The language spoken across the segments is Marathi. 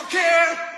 don't care.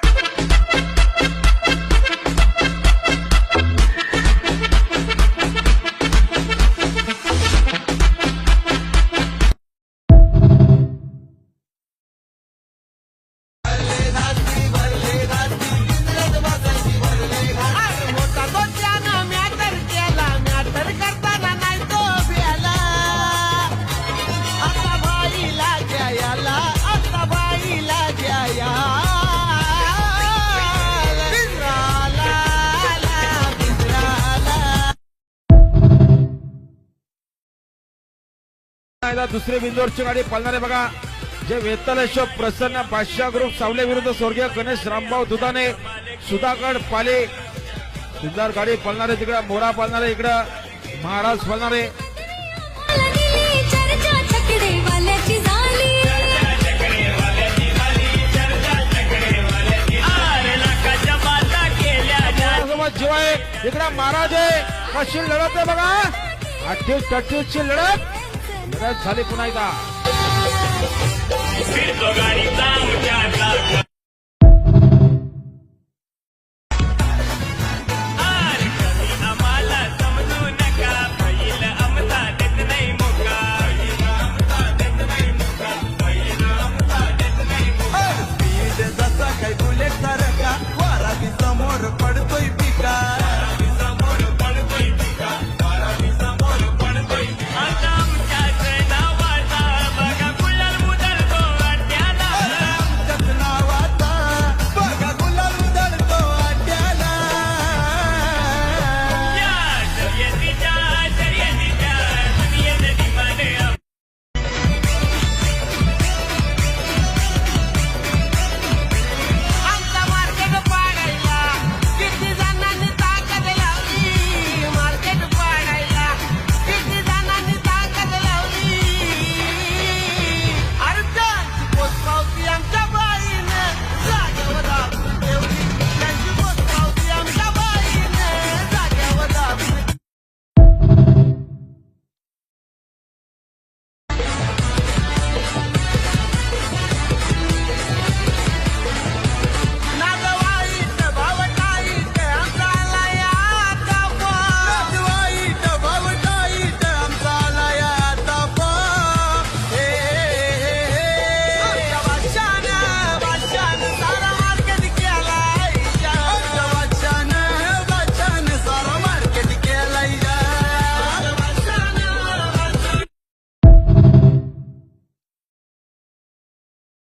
दुसरे बिंदूवरची गाडी पळणारे बघा जे वेतल अशोक प्रसन्न बादशाह ग्रुप सावले विरुद्ध स्वर्गीय गणेश रामभाऊ दुधाने सुधागड पाले सुंदर गाडी पळणारे तिकडे मोरा पळणारे इकडे महाराज पळणारे जीवाय इकडे महाराज आहे कशी लढत आहे बघा 38-38 ची लढत झाली पुन्हा एकदा